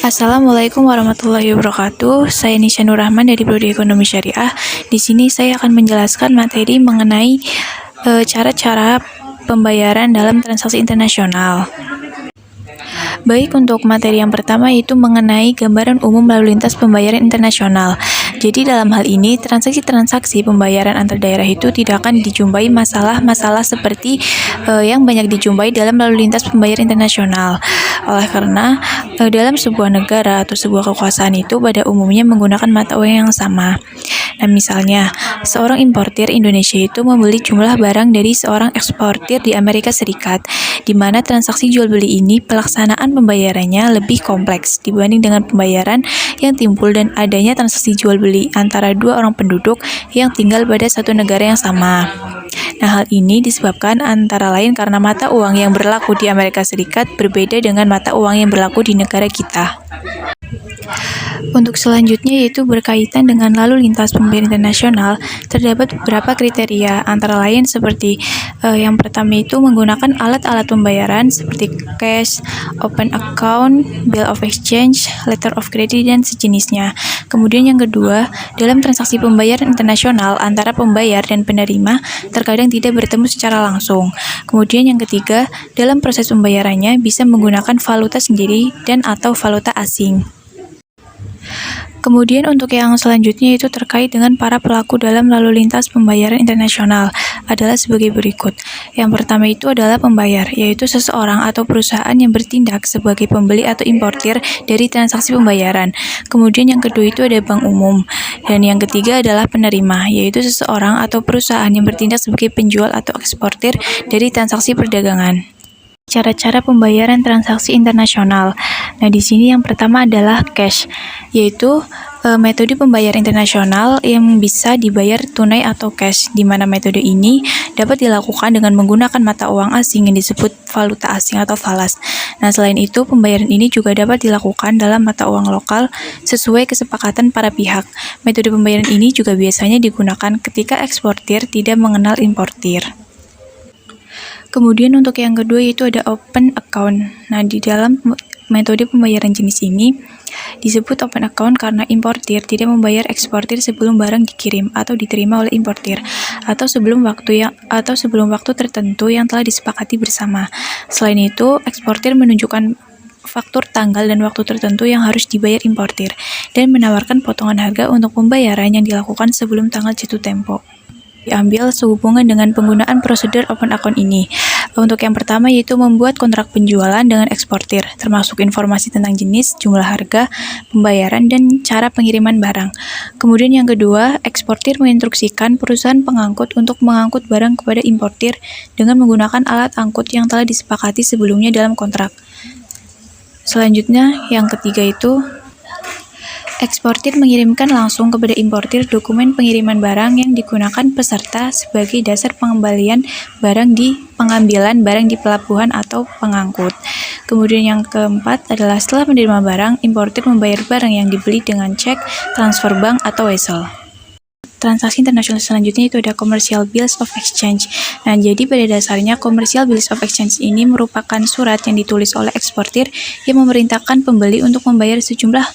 Assalamualaikum warahmatullahi wabarakatuh. Saya Nisha Nur Rahman dari Prodi Ekonomi Syariah. Di sini saya akan menjelaskan materi mengenai cara-cara pembayaran dalam transaksi internasional. Baik, untuk materi yang pertama yaitu mengenai gambaran umum lalu lintas pembayaran internasional. Jadi dalam hal ini, transaksi-transaksi pembayaran antar daerah itu tidak akan dijumpai masalah-masalah seperti yang banyak dijumpai dalam lalu lintas pembayaran internasional. Oleh karena dalam sebuah negara atau sebuah kekuasaan itu pada umumnya menggunakan mata uang yang sama. Nah, misalnya, seorang importir Indonesia itu membeli jumlah barang dari seorang eksportir di Amerika Serikat, di mana transaksi jual beli ini pelaksanaan pembayarannya lebih kompleks dibanding dengan pembayaran yang timbul dan adanya transaksi jual beli antara dua orang penduduk yang tinggal pada satu negara yang sama. Nah, hal ini disebabkan antara lain karena mata uang yang berlaku di Amerika Serikat berbeda dengan mata uang yang berlaku di negara kita. Untuk selanjutnya yaitu berkaitan dengan lalu lintas pembayaran internasional, terdapat beberapa kriteria, antara lain seperti yang pertama itu menggunakan alat-alat pembayaran seperti cash, open account, bill of exchange, letter of credit, dan sejenisnya. Kemudian yang kedua, dalam transaksi pembayaran internasional antara pembayar dan penerima terkadang tidak bertemu secara langsung. Kemudian yang ketiga, dalam proses pembayarannya bisa menggunakan valuta sendiri dan atau valuta asing. Kemudian untuk yang selanjutnya itu terkait dengan para pelaku dalam lalu lintas pembayaran internasional adalah sebagai berikut. Yang pertama itu adalah pembayar, yaitu seseorang atau perusahaan yang bertindak sebagai pembeli atau importir dari transaksi pembayaran. Kemudian yang kedua itu ada bank umum. Dan yang ketiga adalah penerima, yaitu seseorang atau perusahaan yang bertindak sebagai penjual atau eksportir dari transaksi perdagangan. Cara-cara pembayaran transaksi internasional. Nah, di sini yang pertama adalah cash, yaitu metode pembayaran internasional yang bisa dibayar tunai atau cash, di mana metode ini dapat dilakukan dengan menggunakan mata uang asing yang disebut valuta asing atau falas. Nah, selain itu, pembayaran ini juga dapat dilakukan dalam mata uang lokal sesuai kesepakatan para pihak. Metode pembayaran ini juga biasanya digunakan ketika eksportir tidak mengenal importir. Kemudian untuk yang kedua yaitu ada open account. Nah, di dalam metode pembayaran jenis ini disebut open account karena importir tidak membayar eksportir sebelum barang dikirim atau diterima oleh importir atau sebelum waktu tertentu yang telah disepakati bersama. Selain itu, eksportir menunjukkan faktur tanggal dan waktu tertentu yang harus dibayar importir dan menawarkan potongan harga untuk pembayaran yang dilakukan sebelum tanggal jatuh tempo diambil sehubungan dengan penggunaan prosedur open account ini. Untuk yang pertama yaitu membuat kontrak penjualan dengan eksportir, termasuk informasi tentang jenis, jumlah harga, pembayaran, dan cara pengiriman barang. Kemudian yang kedua, eksportir menginstruksikan perusahaan pengangkut untuk mengangkut barang kepada importir dengan menggunakan alat angkut yang telah disepakati sebelumnya dalam kontrak. Selanjutnya, yang ketiga itu eksportir mengirimkan langsung kepada importir dokumen pengiriman barang yang digunakan peserta sebagai dasar pengambilan barang di pelabuhan atau pengangkut. Kemudian yang keempat adalah setelah menerima barang, importir membayar barang yang dibeli dengan cek, transfer bank, atau wesel. Transaksi internasional selanjutnya itu ada commercial bills of exchange. Nah, jadi pada dasarnya commercial bills of exchange ini merupakan surat yang ditulis oleh eksportir yang memerintahkan pembeli untuk membayar sejumlah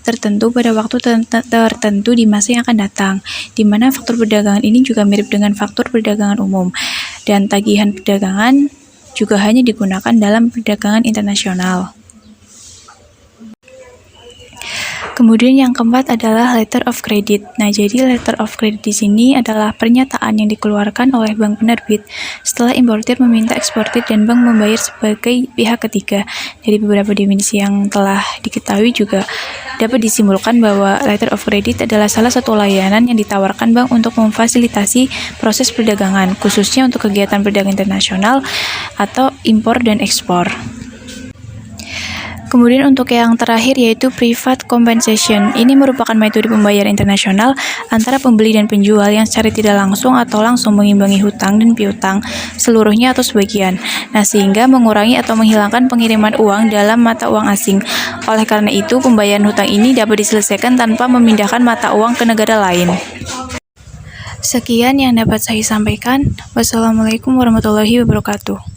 tertentu pada waktu tertentu di masa yang akan datang, di mana faktur perdagangan ini juga mirip dengan faktur perdagangan umum, dan tagihan perdagangan juga hanya digunakan dalam perdagangan internasional. Kemudian yang keempat adalah letter of credit. Nah, jadi letter of credit di sini adalah pernyataan yang dikeluarkan oleh bank penerbit setelah importir meminta eksportir dan bank membayar sebagai pihak ketiga. Dari beberapa definisi yang telah diketahui juga dapat disimpulkan bahwa letter of credit adalah salah satu layanan yang ditawarkan bank untuk memfasilitasi proses perdagangan, khususnya untuk kegiatan perdagangan internasional atau impor dan ekspor. Kemudian untuk yang terakhir yaitu private compensation. Ini merupakan metode pembayaran internasional antara pembeli dan penjual yang secara tidak langsung atau langsung mengimbangi hutang dan piutang seluruhnya atau sebagian. Nah, sehingga mengurangi atau menghilangkan pengiriman uang dalam mata uang asing. Oleh karena itu, pembayaran hutang ini dapat diselesaikan tanpa memindahkan mata uang ke negara lain. Sekian yang dapat saya sampaikan. Wassalamualaikum warahmatullahi wabarakatuh.